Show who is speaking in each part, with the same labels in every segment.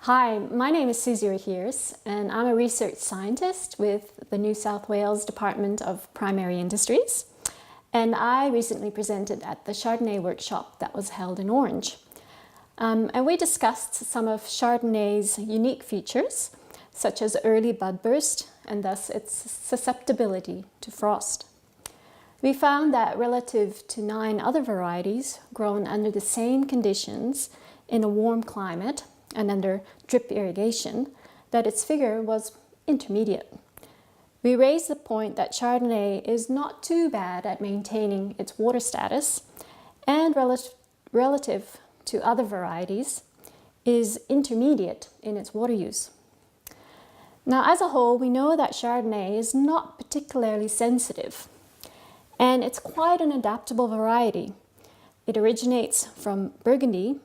Speaker 1: Hi, my name is Suzy Rogiers, and I'm a research scientist with the New South Wales Department of Primary Industries. And I recently presented at the Chardonnay workshop that was held in Orange. And we discussed some of Chardonnay's unique features, such as early bud burst and thus its susceptibility to frost. We found that relative to 9 other varieties grown under the same conditions in a warm climate and under drip irrigation, that its figure was intermediate. We raised the point that Chardonnay is not too bad at maintaining its water status and relative to other varieties is intermediate in its water use. Now, as a whole, we know that Chardonnay is not particularly sensitive, and it's quite an adaptable variety. It originates from Burgundy,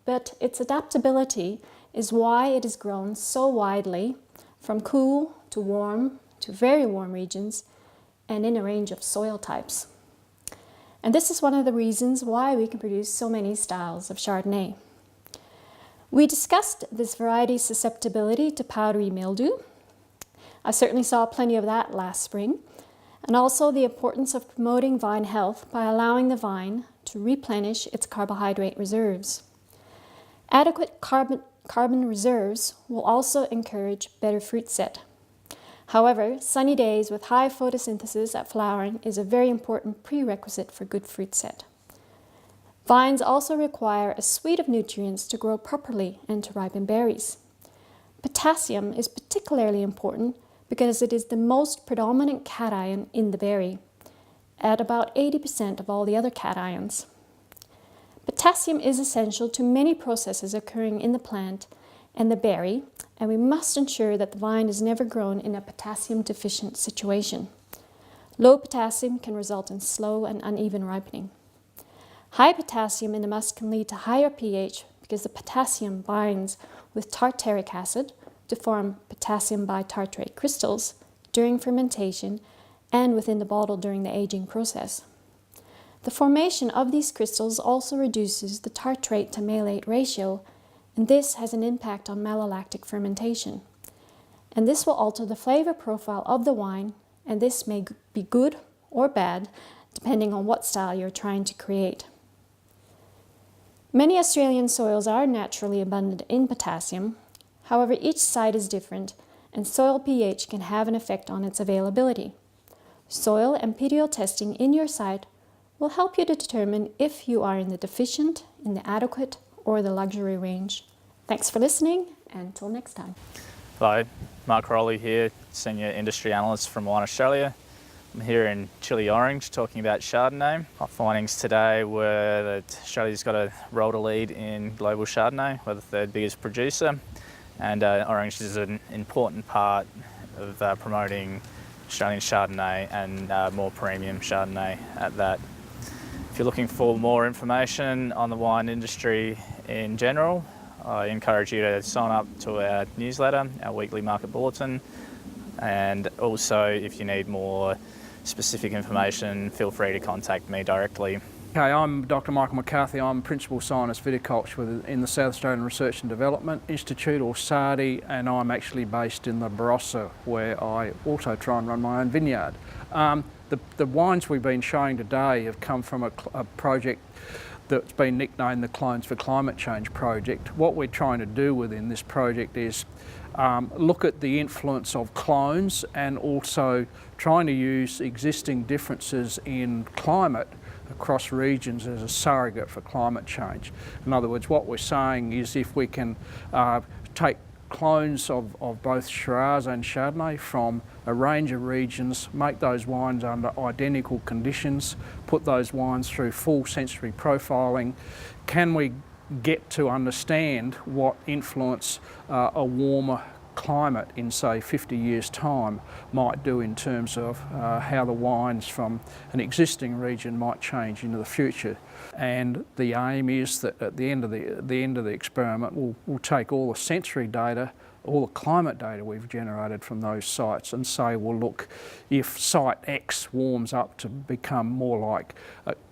Speaker 1: but its adaptability is why it is grown so widely, from cool to warm to very warm regions, and in a range of soil types. And this is one of the reasons why we can produce so many styles of Chardonnay. We discussed this variety's susceptibility to powdery mildew. I certainly saw plenty of that last spring, and also the importance of promoting vine health by allowing the vine to replenish its carbohydrate reserves. Adequate carbon reserves will also encourage better fruit set. However, sunny days with high photosynthesis at flowering is a very important prerequisite for good fruit set. Vines also require a suite of nutrients to grow properly and to ripen berries. Potassium is particularly important because it is the most predominant cation in the berry, at about 80% of all the other cations. Potassium is essential to many processes occurring in the plant and the berry, and we must ensure that the vine is never grown in a potassium deficient situation. Low potassium can result in slow and uneven ripening. High potassium in the must can lead to higher pH because the potassium binds with tartaric acid to form potassium bitartrate crystals during fermentation and within the bottle during the aging process. The formation of these crystals also reduces the tartrate to malate ratio, and this has an impact on malolactic fermentation. And this will alter the flavor profile of the wine, and this may be good or bad depending on what style you're trying to create. Many Australian soils are naturally abundant in potassium. However, each site is different, and soil pH can have an effect on its availability. Soil and PDO testing in your site will help you to determine if you are in the deficient, in the adequate, or the luxury range. Thanks for listening, and until next time.
Speaker 2: Hello, Mark Rowley here, Senior Industry Analyst from Wine Australia. I'm here in chilly Orange talking about Chardonnay. Our findings today were that Australia's got a role to lead in global Chardonnay. We're the 3rd biggest producer, and Orange is an important part of promoting Australian Chardonnay and more premium Chardonnay at that. If you're looking for more information on the wine industry in general, I encourage you to sign up to our newsletter, our weekly market bulletin, and also if you need more specific information, feel free to contact me directly.
Speaker 3: Okay, I'm Dr. Michael McCarthy. I'm Principal Scientist Viticulture in the South Australian Research and Development Institute, or SARDI, and I'm actually based in the Barossa, where I also try and run my own vineyard. The wines we've been showing today have come from a project that's been nicknamed the Clones for Climate Change project. What we're trying to do within this project is look at the influence of clones and also trying to use existing differences in climate across regions as a surrogate for climate change. In other words, what we're saying is if we can take clones of both Shiraz and Chardonnay from a range of regions, make those wines under identical conditions, put those wines through full sensory profiling, can we get to understand what influence a warmer climate in, say, 50 years' time might do in terms of how the wines from an existing region might change into the future. And the aim is that at the end of the experiment, we'll take all the sensory data, all the climate data we've generated from those sites and say, well, look, if site X warms up to become more like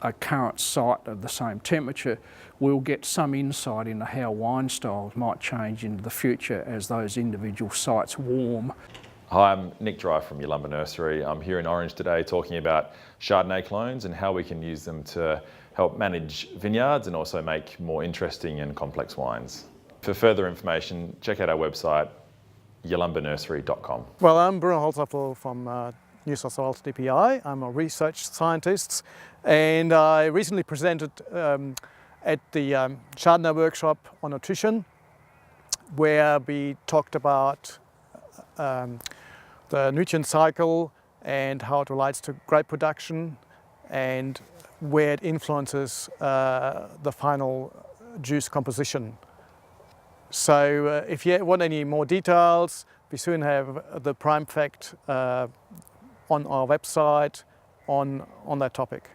Speaker 3: a current site of the same temperature, we'll get some insight into how wine styles might change into the future as those individual sites warm.
Speaker 4: Hi, I'm Nick Dry from Yalumba Nursery. I'm here in Orange today talking about Chardonnay clones and how we can use them to help manage vineyards and also make more interesting and complex wines. For further information, check out our website, yalumbanursery.com.
Speaker 5: Well, I'm Bruno Holzapfel from New South Wales DPI. I'm a research scientist, and I recently presented at the Chardonnay workshop on nutrition, where we talked about the nutrient cycle and how it relates to grape production and where it influences the final juice composition. So if you want any more details, we soon have the prime fact on our website on that topic.